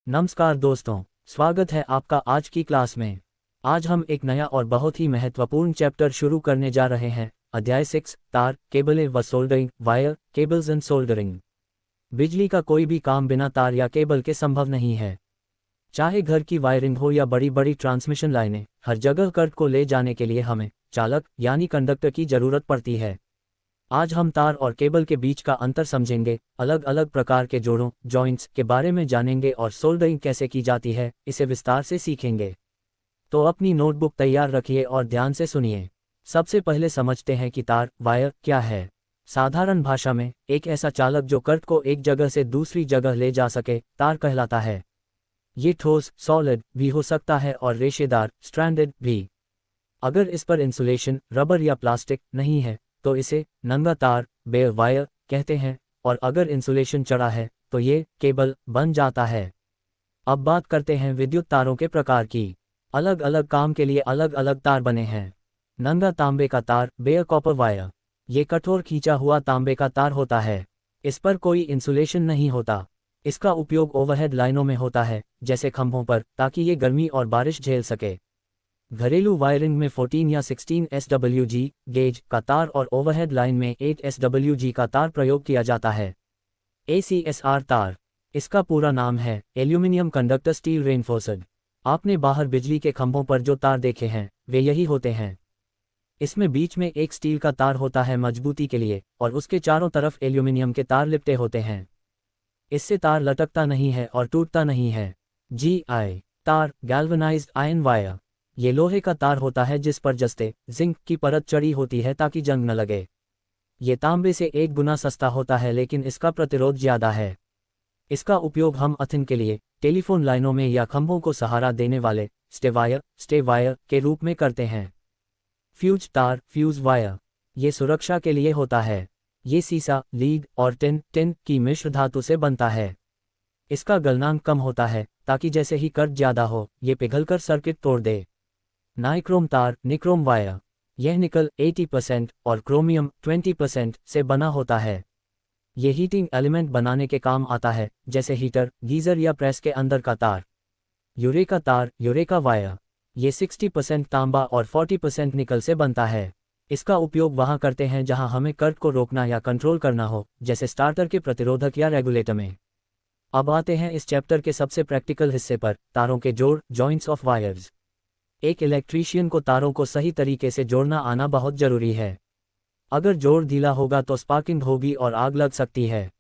नमस्कार दोस्तों, स्वागत है आपका आज की क्लास में। आज हम एक नया और बहुत ही महत्वपूर्ण चैप्टर शुरू करने जा रहे हैं। अध्याय 6, तार, केबल व soldering, wire, cables and soldering. बिजली का कोई भी काम बिना तार या केबल के संभव नहीं है। चाहे घर की वायरिंग हो या बड़ी बड़ी ट्रांसमिशन लाइनें, हर जगह करंट को ले जाने के लिए हमें चालक यानी कंडक्टर की जरूरत पड़ती है। आज हम तार और केबल के बीच का अंतर समझेंगे, अलग अलग प्रकार के जोड़ों जॉइंट्स के बारे में जानेंगे और सोल्डरिंग कैसे की जाती है इसे विस्तार से सीखेंगे। तो अपनी नोटबुक तैयार रखिए और ध्यान से सुनिए। सबसे पहले समझते हैं कि तार वायर क्या है। साधारण भाषा में एक ऐसा चालक जो करंट को एक जगह से दूसरी जगह ले जा सके तार कहलाता है। ये ठोस सॉलिड भी हो सकता है और रेशेदार स्ट्रैंडेड भी। अगर इस पर इंसुलेशन रबर या प्लास्टिक नहीं है तो इसे नंगा तार बेयर वायर कहते हैं, और अगर इंसुलेशन चढ़ा है तो ये केबल बन जाता है। अब बात करते हैं विद्युत तारों के प्रकार की। अलग अलग काम के लिए अलग अलग तार बने हैं। नंगा तांबे का तार बेयर कॉपर वायर, ये कठोर खींचा हुआ तांबे का तार होता है। इस पर कोई इंसुलेशन नहीं होता। इसका उपयोग ओवरहेड लाइनों में होता है, जैसे खंभों पर, ताकि ये गर्मी और बारिश झेल सके। घरेलू वायरिंग में 14 या 16 SWG गेज का तार और ओवरहेड लाइन में 8 SWG का तार प्रयोग किया जाता है। ACSR तार, इसका पूरा नाम है एल्यूमिनियम कंडक्टर स्टील रेनफोर्स्ड। आपने बाहर बिजली के खंभों पर जो तार देखे हैं वे यही होते हैं। इसमें बीच में एक स्टील का तार होता है मजबूती के लिए, और उसके चारों तरफ एल्यूमिनियम के तार लिपटे होते हैं। इससे तार लटकता नहीं है और टूटता नहीं है। GI तार गैल्वेनाइज्ड आयरन वायर, ये लोहे का तार होता है जिस पर जस्ते जिंक की परत चढ़ी होती है ताकि जंग न लगे। ये तांबे से 1 गुना सस्ता होता है लेकिन इसका प्रतिरोध ज्यादा है। इसका उपयोग हम अर्थिंग के लिए, टेलीफोन लाइनों में या खंभों को सहारा देने वाले स्टे वायर के रूप में करते हैं। फ्यूज तार फ्यूज वायर, ये सुरक्षा के लिए होता है। ये सीसा, लीड और टिन की मिश्र धातु से बनता है। इसका गलनांक कम होता है ताकि जैसे ही करंट ज्यादा हो ये पिघलकर सर्किट तोड़ दे। नाइक्रोम तार निक्रोम वायर, यह निकल 80% और क्रोमियम 20% से बना होता है। ये हीटिंग एलिमेंट बनाने के काम आता है, जैसे हीटर, गीजर या प्रेस के अंदर का तार। यूरेका तार यूरेका वायर, ये 60% तांबा और 40% निकल से बनता है। इसका उपयोग वहां करते हैं जहां हमें करंट को रोकना या कंट्रोल करना हो, जैसे स्टार्टर के प्रतिरोधक या रेगुलेटर में। अब आते हैं इस चैप्टर के सबसे प्रैक्टिकल हिस्से पर, तारों के जोड़ जॉइंट्स ऑफ वायर्स। एक इलेक्ट्रीशियन को तारों को सही तरीके से जोड़ना आना बहुत जरूरी है। अगर जोड़ ढीला होगा तो स्पार्किंग होगी और आग लग सकती है।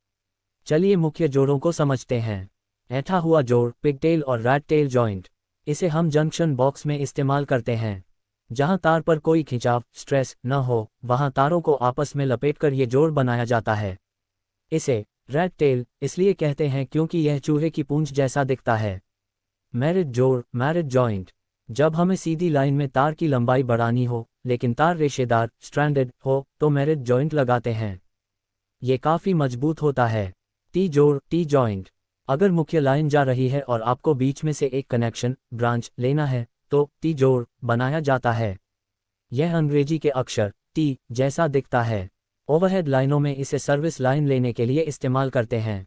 चलिए मुख्य जोड़ों को समझते हैं। ऐंठा हुआ जोड़ पिगटेल और रैट टेल जॉइंट, इसे हम जंक्शन बॉक्स में इस्तेमाल करते हैं। जहां तार पर कोई खिंचाव स्ट्रेस न हो वहां तारों को आपस में लपेटकर ये जोड़ बनाया जाता है। इसे रैट टेल इसलिए कहते हैं क्योंकि यह चूहे की पूंछ जैसा दिखता है। मैरिड जोड़ मैरिड जॉइंट, जब हमें सीधी लाइन में तार की लंबाई बढ़ानी हो लेकिन तार रेशेदार स्ट्रैंडेड हो तो मैरिड जॉइंट लगाते हैं। ये काफ़ी मजबूत होता है। टी जोड़ टी जॉइंट, अगर मुख्य लाइन जा रही है और आपको बीच में से एक कनेक्शन ब्रांच लेना है तो टी जोड़ बनाया जाता है। यह अंग्रेजी के अक्षर टी जैसा दिखता है। ओवरहेड लाइनों में इसे सर्विस लाइन लेने के लिए इस्तेमाल करते हैं।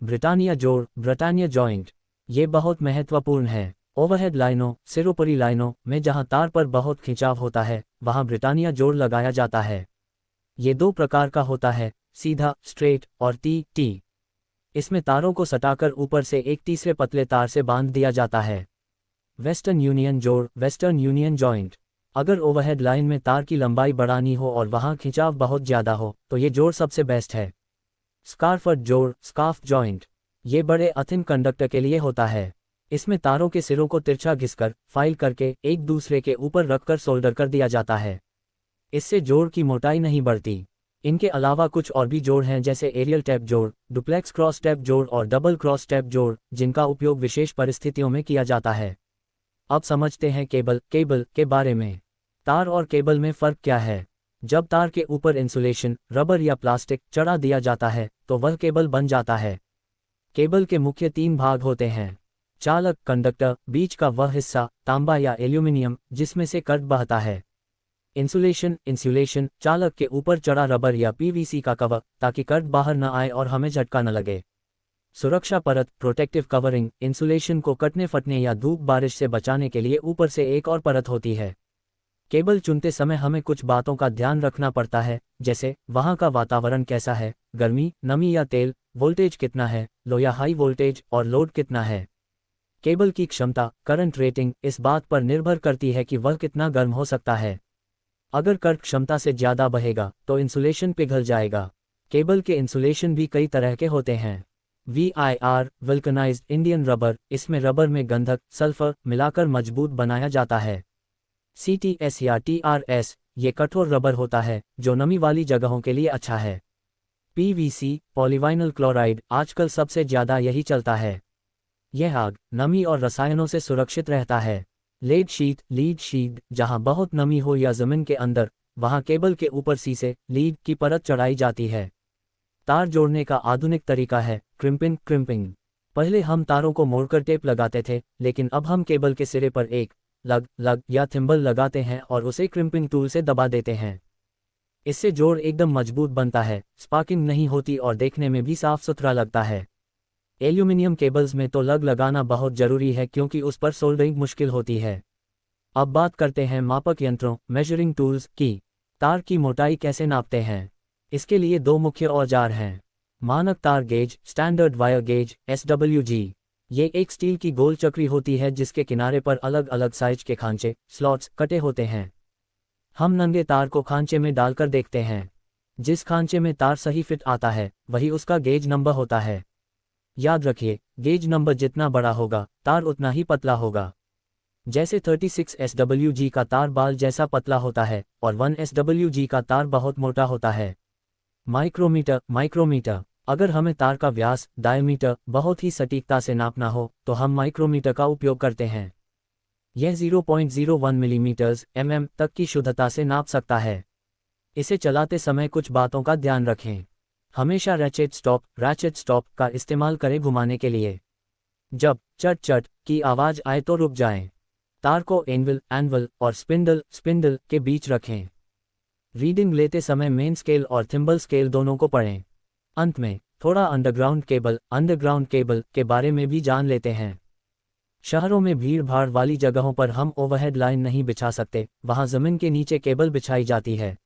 ब्रिटानिया जोड़ ब्रिटानिया जॉइंट, ये बहुत महत्वपूर्ण है। ओवरहेड लाइनों सिरोपरी लाइनों में जहां तार पर बहुत खिंचाव होता है वहां ब्रिटानिया जोड़ लगाया जाता है। ये 2 प्रकार का होता है, सीधा स्ट्रेट और टी। इसमें तारों को सटाकर ऊपर से एक तीसरे पतले तार से बांध दिया जाता है। वेस्टर्न यूनियन जोड़ वेस्टर्न यूनियन जॉइंट, अगर ओवरहेड लाइन में तार की लंबाई बढ़ानी हो और वहां खिंचाव बहुत ज्यादा हो तो ये जोड़ सबसे बेस्ट है। स्कार्फर्ड जोड़ स्कार्फ जॉइंट, ये बड़े अर्थिंग कंडक्टर के लिए होता है। इसमें तारों के सिरों को तिरछा घिसकर फाइल करके एक दूसरे के ऊपर रखकर सोल्डर कर दिया जाता है। इससे जोड़ की मोटाई नहीं बढ़ती। इनके अलावा कुछ और भी जोड़ हैं जैसे एरियल टैप जोड़, डुप्लेक्स क्रॉस टैप जोड़ और डबल क्रॉस टैप जोड़, जिनका उपयोग विशेष परिस्थितियों में किया जाता है। अब समझते हैं केबल के बारे में। तार और केबल में फ़र्क क्या है। जब तार के ऊपर इंसुलेशन रबर या प्लास्टिक चढ़ा दिया जाता है तो वह केबल बन जाता है। केबल के मुख्य 3 भाग होते हैं। चालक कंडक्टर, बीच का वह हिस्सा तांबा या एल्यूमिनियम जिसमें से करंट बहता है। इंसुलेशन, चालक के ऊपर चढ़ा रबर या PVC का कवर ताकि करंट बाहर न आए और हमें झटका न लगे। सुरक्षा परत, प्रोटेक्टिव कवरिंग, इंसुलेशन को कटने फटने या धूप बारिश से बचाने के लिए ऊपर से एक और परत होती है। केबल चुनते समय हमें कुछ बातों का ध्यान रखना पड़ता है, जैसे वहाँ का वातावरण कैसा है, गर्मी, नमी या तेल, वोल्टेज कितना है, लो या हाई वोल्टेज, और लोड कितना है। केबल की क्षमता, करंट रेटिंग, इस बात पर निर्भर करती है कि वह कितना गर्म हो सकता है। अगर करंट क्षमता से ज़्यादा बहेगा तो इंसुलेशन पिघल जाएगा। केबल के इंसुलेशन भी कई तरह के होते हैं। VIR, वल्कनाइज्ड इंडियन रबर, इसमें रबर में गंधक, सल्फर मिलाकर मजबूत बनाया जाता है। CTS या TRS, ये कठोर रबर होता है जो नमी वाली जगहों के लिए अच्छा है। PVC, पॉलीविनाइल क्लोराइड, आजकल सबसे ज़्यादा यही चलता है। यह आग, नमी और रसायनों से सुरक्षित रहता है। लीड शीट, जहां बहुत नमी हो या जमीन के अंदर, वहां केबल के ऊपर सीसे, लीड की परत चढ़ाई जाती है। तार जोड़ने का आधुनिक तरीका है क्रिम्पिंग। पहले हम तारों को मोड़कर टेप लगाते थे, लेकिन अब हम केबल के सिरे पर एक लग या थिम्बल लगाते हैं और उसे क्रिम्पिंग टूल से दबा देते हैं। इससे जोड़ एकदम मजबूत बनता है, स्पार्किंग नहीं होती और देखने में भी साफ सुथरा लगता है। एल्यूमिनियम केबल्स में तो लग लगाना बहुत जरूरी है क्योंकि उस पर सोल्डरिंग मुश्किल होती है। अब बात करते हैं मापक यंत्रों, मेजरिंग टूल्स की। तार की मोटाई कैसे नापते हैं? इसके लिए दो मुख्य औजार हैं। मानक तार gauge, standard wire gauge, SWG। ये एक स्टील की गोल चक्री होती है जिसके किनारे पर अलग अलग साइज के खांचे, स्लॉट्स कटे होते हैं। हम नंगे तार को खांचे में डालकर देखते हैं। जिस खांचे में तार सही फिट आता है वही उसका गेज नंबर होता है। याद रखिए, गेज नंबर जितना बड़ा होगा तार उतना ही पतला होगा। जैसे 36 SWG का तार बाल जैसा पतला होता है और 1 SWG का तार बहुत मोटा होता है। माइक्रोमीटर, अगर हमें तार का व्यास, डायमीटर बहुत ही सटीकता से नापना हो तो हम माइक्रोमीटर का उपयोग करते हैं। यह 0.01 मिलीमीटर्स तक की शुद्धता से नाप सकता है। इसे चलाते समय कुछ बातों का ध्यान रखें। हमेशा रैचेट स्टॉप का इस्तेमाल करें घुमाने के लिए। जब चट की आवाज़ आए तो रुक जाएं। तार को एनवल और स्पिंडल के बीच रखें। रीडिंग लेते समय मेन स्केल और थिम्बल स्केल दोनों को पढ़ें। अंत में थोड़ा अंडरग्राउंड केबल के बारे में भी जान लेते हैं। शहरों में भीड़ भाड़ वाली जगहों पर हम ओवरहेड लाइन नहीं बिछा सकते, वहां जमीन के नीचे केबल बिछाई जाती है।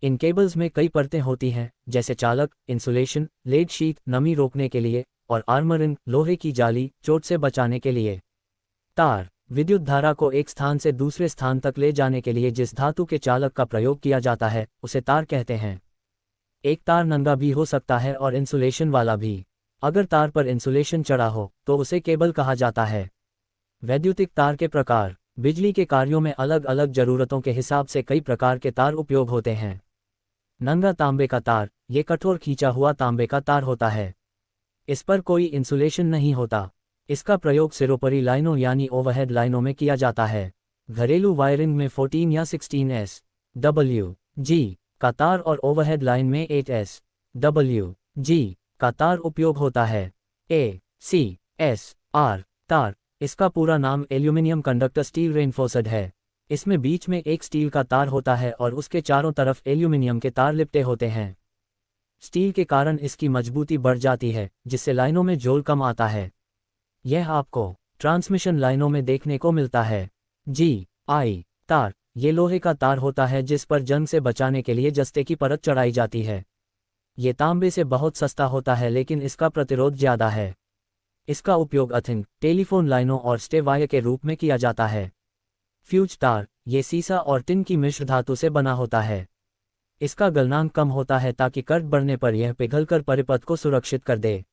इन केबल्स में कई परतें होती हैं, जैसे चालक, इंसुलेशन, लीड शीट नमी रोकने के लिए, और आर्मरिंग लोहे की जाली चोट से बचाने के लिए। तार विद्युत धारा को एक स्थान से दूसरे स्थान तक ले जाने के लिए जिस धातु के चालक का प्रयोग किया जाता है उसे तार कहते हैं। एक तार नंगा भी हो सकता है और इंसुलेशन वाला भी। अगर तार पर इंसुलेशन चढ़ा हो तो उसे केबल कहा जाता है। वैद्युतिक तार के प्रकार, बिजली के कार्यों में अलग अलग जरूरतों के हिसाब से कई प्रकार के तार उपयोग होते हैं। नंगा तांबे का तार, ये कठोर खींचा हुआ तांबे का तार होता है। इस पर कोई इंसुलेशन नहीं होता। इसका प्रयोग सिरोपरी लाइनों यानी ओवरहेड लाइनों में किया जाता है। घरेलू वायरिंग में 14 या 16 SWG का तार और ओवरहेड लाइन में 8 SWG का तार उपयोग होता है। ACSR तार, इसका पूरा नाम एल्यूमिनियम कंडक्टर स्टील रेनफोर्स्ड है। इसमें बीच में एक स्टील का तार होता है और उसके चारों तरफ एल्यूमिनियम के तार लिपटे होते हैं। स्टील के कारण इसकी मजबूती बढ़ जाती है, जिससे लाइनों में झोल कम आता है। यह आपको ट्रांसमिशन लाइनों में देखने को मिलता है। GI तार, ये लोहे का तार होता है जिस पर जंग से बचाने के लिए जस्ते की परत चढ़ाई जाती है। ये तांबे से बहुत सस्ता होता है लेकिन इसका प्रतिरोध ज़्यादा है। इसका उपयोग अर्थिंग, टेलीफोन लाइनों और स्टे वायर के रूप में किया जाता है। फ्यूज तार, ये सीसा और टिन की मिश्र धातु से बना होता है। इसका गलनांक कम होता है ताकि करंट बढ़ने पर यह पिघलकर परिपथ को सुरक्षित कर दे।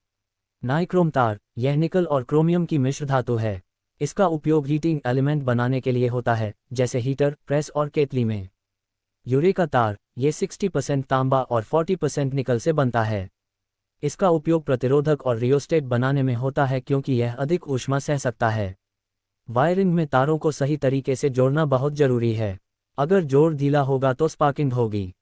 नाइक्रोम तार, यह निकल और क्रोमियम की मिश्र धातु है। इसका उपयोग हीटिंग एलिमेंट बनाने के लिए होता है, जैसे हीटर, प्रेस और केतली में। यूरेका तार, ये 60% तांबा और 40% निकल से बनता है। इसका उपयोग प्रतिरोधक और रियोस्टेट बनाने में होता है क्योंकि यह अधिक ऊष्मा सह सकता है। वायरिंग में तारों को सही तरीके से जोड़ना बहुत जरूरी है। अगर जोड़ ढीला होगा तो स्पार्किंग होगी।